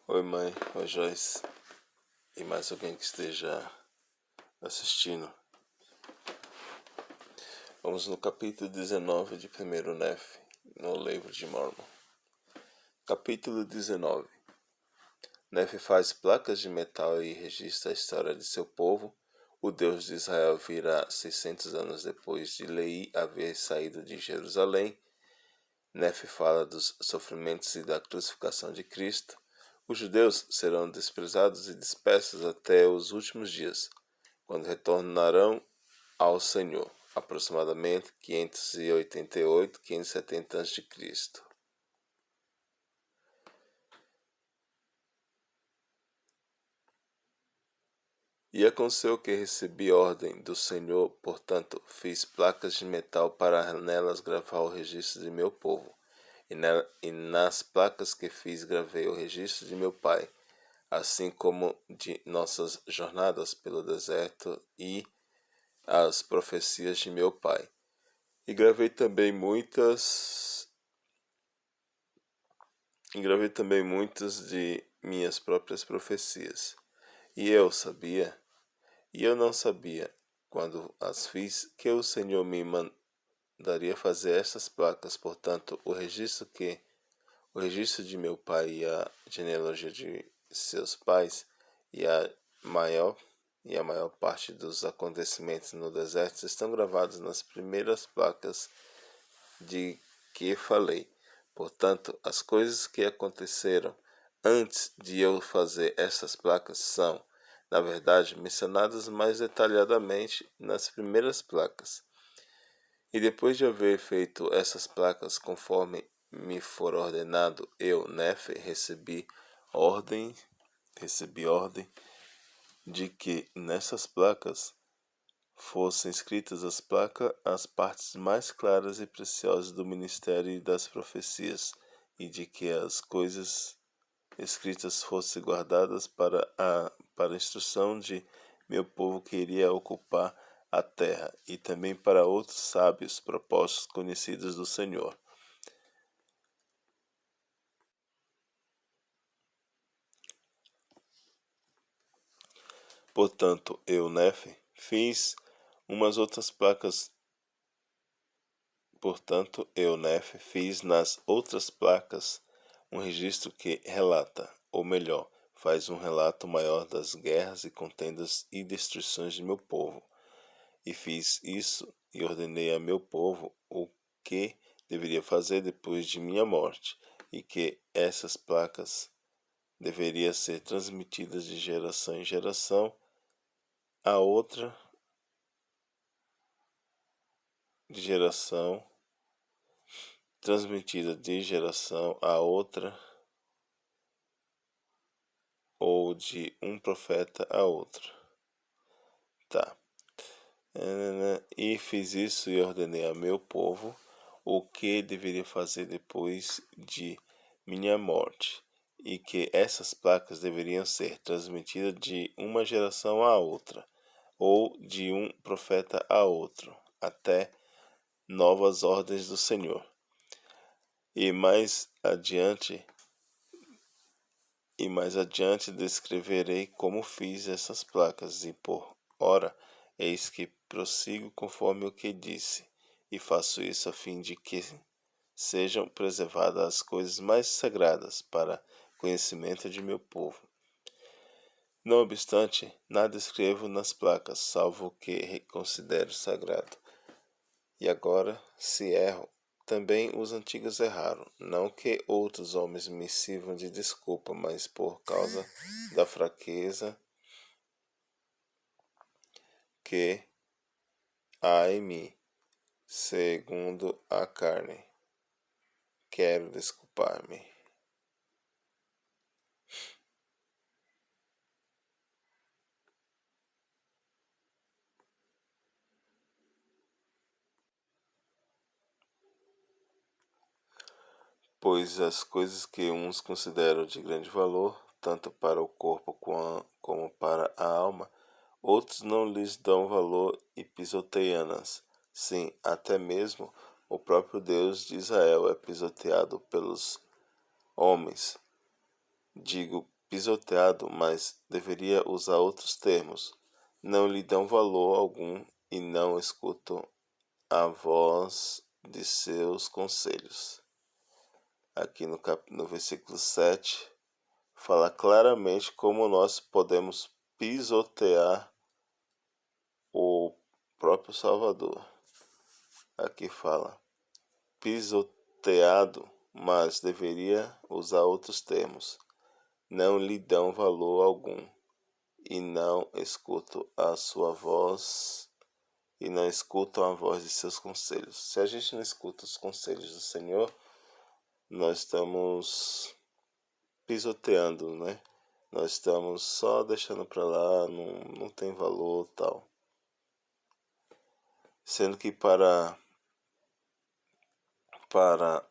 Oi mãe, oi Joyce e mais alguém que esteja assistindo. Vamos no capítulo 19 de 1º Nephi, no livro de Mormon. Capítulo 19. Nephi faz placas de metal e registra a história de seu povo. O Deus de Israel virá 600 anos depois de Leí haver saído de Jerusalém. Nephi fala dos sofrimentos e da crucificação de Cristo. Os judeus serão desprezados e dispersos até os últimos dias, quando retornarão ao Senhor, aproximadamente 588-570 a.C. E aconteceu que recebi ordem do Senhor, portanto, fiz placas de metal para nelas gravar o registro de meu povo. E nas placas que fiz gravei o registro de meu pai, assim como de nossas jornadas pelo deserto e as profecias de meu pai. E gravei também muitas de minhas próprias profecias. E eu não sabia, quando as fiz, que o Senhor me mandaria fazer estas placas. Portanto, o registro de meu pai e a genealogia de seus pais e a maior parte dos acontecimentos no deserto estão gravados nas primeiras placas de que falei. Portanto, as coisas que aconteceram antes de eu fazer essas placas são, na verdade, mencionadas mais detalhadamente nas primeiras placas. E depois de haver feito essas placas conforme me for ordenado, eu, Nephi, recebi ordem de que nessas placas fossem escritas as partes mais claras e preciosas do ministério e das profecias, e de que as coisas escritas fossem guardadas para a instrução de meu povo que iria ocupar a terra, e também para outros sábios propósitos conhecidos do Senhor. Portanto, eu, Nephi, fiz umas outras placas. Portanto, eu, Nephi, fiz nas outras placas um registro que relata, ou melhor, faz um relato maior das guerras e contendas e destruições de meu povo. E fiz isso e ordenei a meu povo o que deveria fazer depois de minha morte, e que essas placas deveriam ser transmitidas de geração em geração a outra de geração, transmitida de geração a outra, ou de um profeta a outro. Tá. E fiz isso e ordenei a meu povo o que deveria fazer depois de minha morte, e que essas placas deveriam ser transmitidas de uma geração a outra, ou de um profeta a outro, até novas ordens do Senhor. E mais adiante descreverei como fiz essas placas, e por ora, eis que prossigo conforme o que disse, e faço isso a fim de que sejam preservadas as coisas mais sagradas para conhecimento de meu povo. Não obstante, nada escrevo nas placas, salvo o que considero sagrado. E agora, se erro, também os antigos erraram, não que outros homens me sirvam de desculpa, mas por causa da fraqueza que há em mim, segundo a carne. Quero desculpar-me. Pois as coisas que uns consideram de grande valor, tanto para o corpo como para a alma, outros não lhes dão valor e pisoteiam-nas. Sim, até mesmo o próprio Deus de Israel é pisoteado pelos homens. Digo pisoteado, mas deveria usar outros termos. Não lhe dão valor algum e não escutam a voz de seus conselhos. Aqui no versículo 7, fala claramente como nós podemos pisotear o próprio Salvador. Aqui fala pisoteado, mas deveria usar outros termos. Não lhe dão valor algum e não escutam a sua voz e não escutam a voz de seus conselhos. Se a gente não escuta os conselhos do Senhor, nós estamos pisoteando, né? Nós estamos só deixando para lá, não tem valor tal. Sendo que para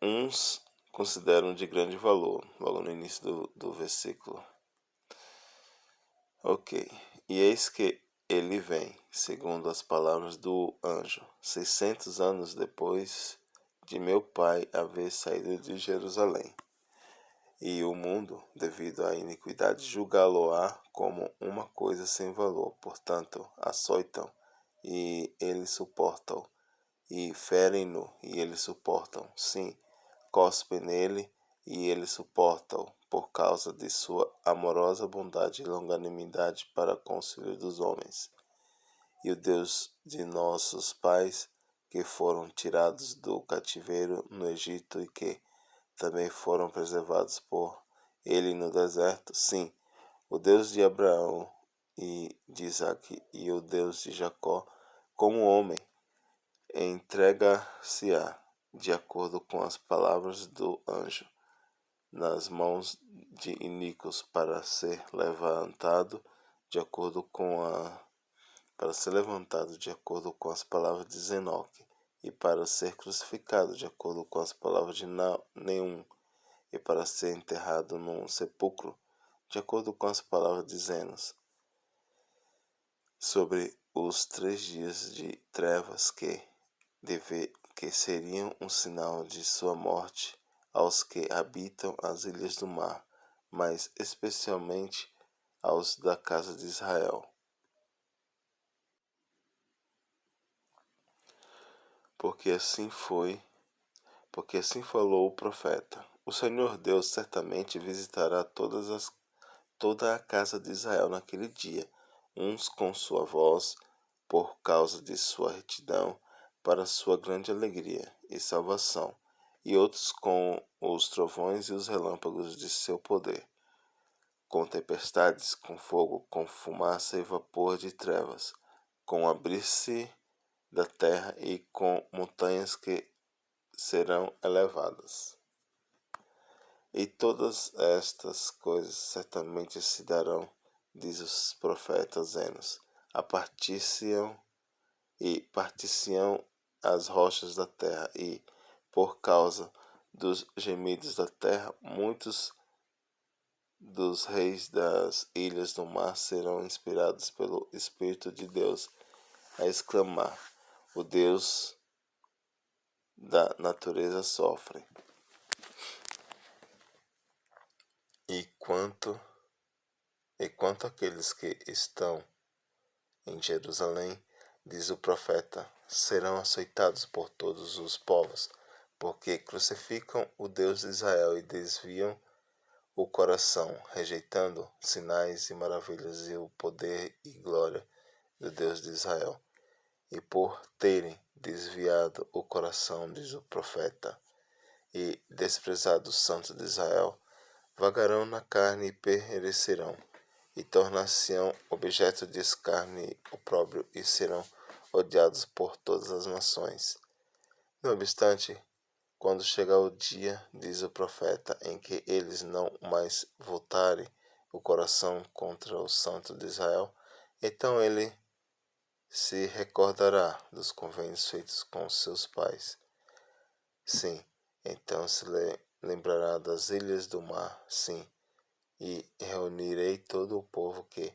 uns consideram de grande valor, logo no início do versículo. Ok, e eis que ele vem, segundo as palavras do anjo, 600 anos depois de meu pai haver saído de Jerusalém. E o mundo, devido à iniquidade, julgá-lo-á como uma coisa sem valor. Portanto, açoitam, e eles suportam, e ferem-no, e eles suportam. Sim, cospem nele, e eles suportam, por causa de sua amorosa bondade e longanimidade para com os filhos dos homens. E o Deus de nossos pais, que foram tirados do cativeiro no Egito e que também foram preservados por ele no deserto, sim, o Deus de Abraão e de Isaque e o Deus de Jacó, como homem, entrega-se-á, de acordo com as palavras do anjo, nas mãos de iníquos para ser levantado de acordo com as palavras de Zenoque, e para ser crucificado de acordo com as palavras de Neum, e para ser enterrado num sepulcro, de acordo com as palavras de Zenos, sobre os 3 dias de trevas que seriam um sinal de sua morte aos que habitam as ilhas do mar, mas especialmente aos da casa de Israel. Porque assim falou o profeta: o Senhor Deus certamente visitará toda a casa de Israel naquele dia, uns com sua voz, por causa de sua retidão, para sua grande alegria e salvação, e outros com os trovões e os relâmpagos de seu poder, com tempestades, com fogo, com fumaça e vapor de trevas, com abrir-se da terra e com montanhas que serão elevadas. E todas estas coisas certamente se darão, diz os profetas Enos, partir-se-ão as rochas da terra, e, por causa dos gemidos da terra, muitos dos reis das ilhas do mar serão inspirados pelo Espírito de Deus a exclamar: o Deus da natureza sofre. E quanto àqueles que estão em Jerusalém, diz o profeta, serão açoitados por todos os povos, porque crucificam o Deus de Israel e desviam o coração, rejeitando sinais e maravilhas e o poder e glória do Deus de Israel. E por terem desviado o coração, diz o profeta, e desprezado o Santo de Israel, vagarão na carne e perecerão, e tornar-se-ão objeto de escárnio e opróbrio, e serão odiados por todas as nações. Não obstante, quando chegar o dia, diz o profeta, em que eles não mais voltarem o coração contra o Santo de Israel, então ele se recordará dos convênios feitos com seus pais. Sim, então se lembrará das ilhas do mar, sim, e reunirei todo o povo que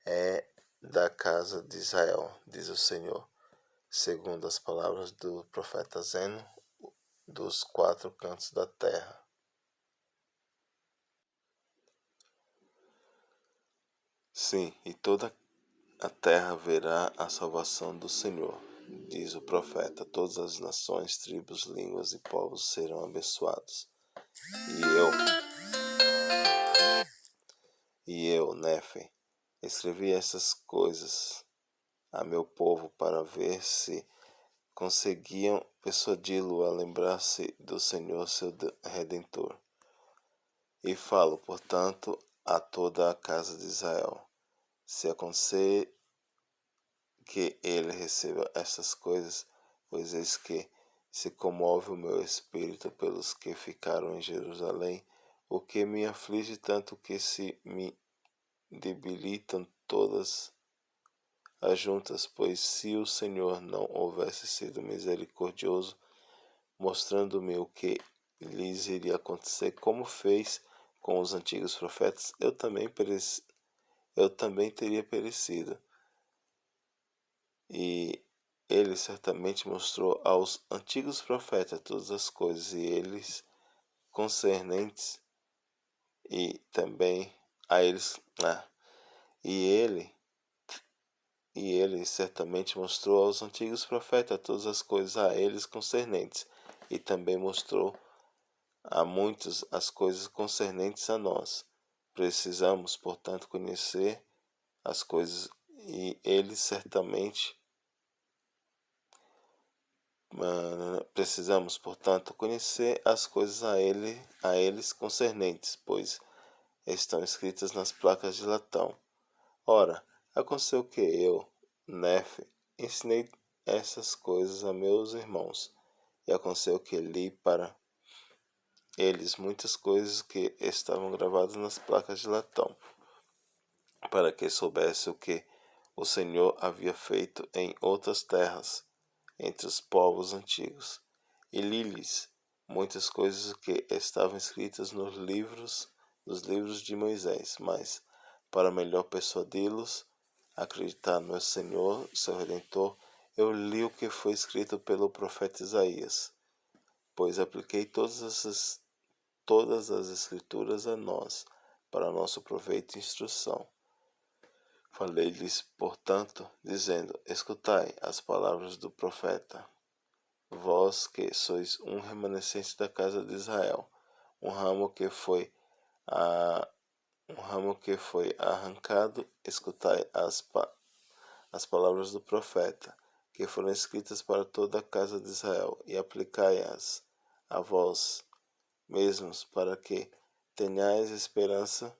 é da casa de Israel, diz o Senhor, segundo as palavras do profeta Zeno, dos 4 cantos da terra. Sim, e toda a terra verá a salvação do Senhor, diz o profeta. Todas as nações, tribos, línguas e povos serão abençoados. E eu, Nefe, escrevi essas coisas a meu povo para ver se conseguiam persuadi-lo a lembrar-se do Senhor seu Redentor. E falo, portanto, a toda a casa de Israel: se acontecer que ele receba estas coisas, pois eis que se comove o meu espírito pelos que ficaram em Jerusalém, o que me aflige tanto que se me debilitam todas as juntas, pois se o Senhor não houvesse sido misericordioso, mostrando-me o que lhes iria acontecer, como fez com os antigos profetas, eu também teria perecido. E ele certamente mostrou aos antigos profetas todas as coisas, e eles concernentes, e também a eles, e ele e ele certamente mostrou aos antigos profetas todas as coisas a eles concernentes, e também mostrou a muitos as coisas concernentes a nós. Precisamos, portanto, conhecer as coisas, e ele certamente precisamos, portanto, conhecer as coisas a eles concernentes, pois estão escritas nas placas de latão. Ora, aconteceu que eu, Nefe, ensinei essas coisas a meus irmãos, e aconteceu que li para eles muitas coisas que estavam gravadas nas placas de latão, para que soubesse o que o Senhor havia feito em outras terras, entre os povos antigos. E li-lhes muitas coisas que estavam escritas nos livros de Moisés, mas, para melhor persuadi-los a acreditar no Senhor, seu Redentor, eu li o que foi escrito pelo profeta Isaías, pois apliquei todas as escrituras a nós, para nosso proveito e instrução. Falei-lhes, portanto, dizendo: escutai as palavras do profeta, vós que sois um remanescente da casa de Israel, um ramo que foi arrancado. Escutai as palavras do profeta, que foram escritas para toda a casa de Israel, e aplicai-as a vós mesmos, para que tenhais esperança,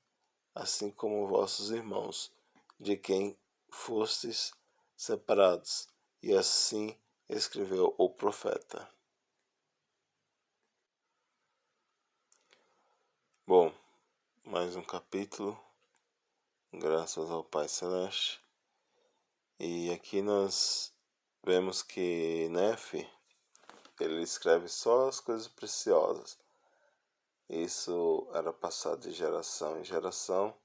assim como vossos irmãos, de quem fostes separados. E assim escreveu o profeta. Bom, mais um capítulo, graças ao Pai Celeste. E aqui nós vemos que Nefe, ele escreve só as coisas preciosas. Isso era passado de geração em geração,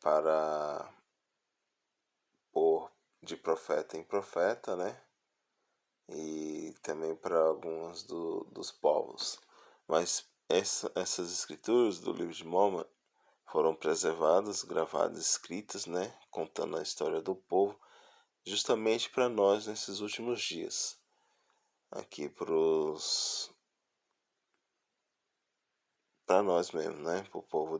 para de profeta em profeta, né? E também para alguns dos povos. Mas essas escrituras do livro de Mormon foram preservadas, gravadas, escritas, né? Contando a história do povo, justamente para nós nesses últimos dias. Aqui para nós mesmo, né? Para o povo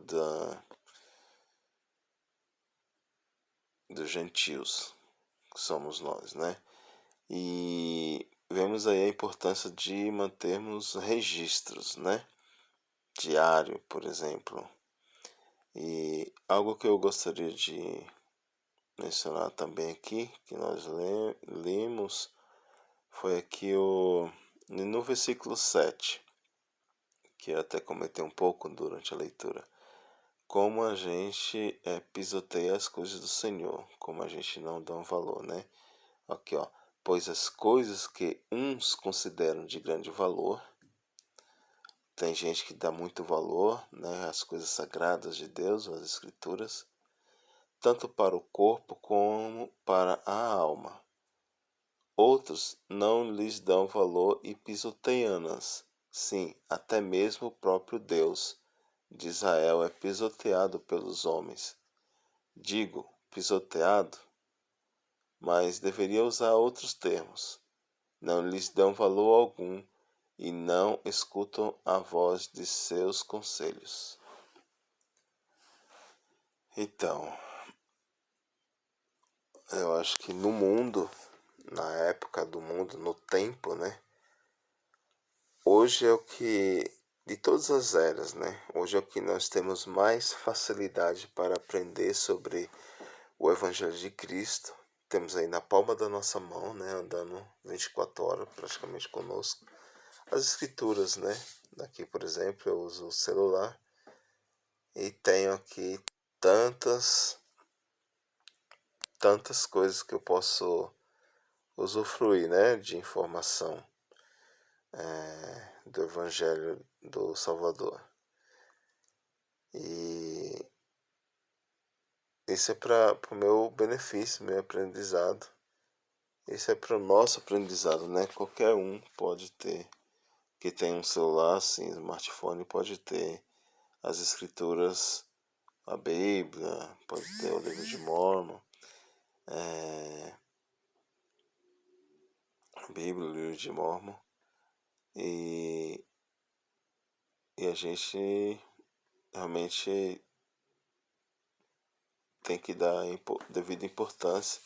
dos gentios, que somos nós, né? E vemos aí a importância de mantermos registros, né? Diário, por exemplo. E algo que eu gostaria de mencionar também aqui, que nós lemos, foi aqui no versículo 7, que eu até comentei um pouco durante a leitura. Como a gente pisoteia as coisas do Senhor, como a gente não dá um valor, né? Aqui, ó. Pois as coisas que uns consideram de grande valor, tem gente que dá muito valor, né, às coisas sagradas de Deus, às Escrituras, tanto para o corpo como para a alma. Outros não lhes dão valor e pisoteiam-nas. Sim, até mesmo o próprio Deus de Israel é pisoteado pelos homens. Digo pisoteado, mas deveria usar outros termos. Não lhes dão valor algum e não escutam a voz de seus conselhos. Então, eu acho que no mundo, na época do mundo, no tempo, né? Hoje é o que, de todas as eras, né? Hoje é o que nós temos mais facilidade para aprender sobre o Evangelho de Cristo. Temos aí na palma da nossa mão, né? Andando 24 horas praticamente conosco. As Escrituras, né? Daqui, por exemplo, eu uso o celular e tenho aqui tantas coisas que eu posso usufruir, né? De informação do Evangelho do Salvador. E isso é para o meu benefício, meu aprendizado. Isso é para o nosso aprendizado, né? Qualquer um pode ter, que tem um celular, assim, smartphone, pode ter as escrituras, a Bíblia, pode ter o livro de Mormon, a Bíblia, o livro de Mormon, e, e a gente realmente tem que dar devida importância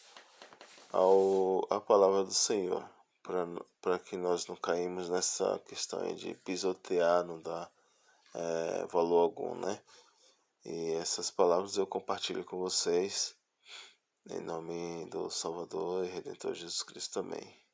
à palavra do Senhor, para que nós não caímos nessa questão de pisotear, não dar valor algum, né? E essas palavras eu compartilho com vocês, em nome do Salvador e Redentor Jesus Cristo também.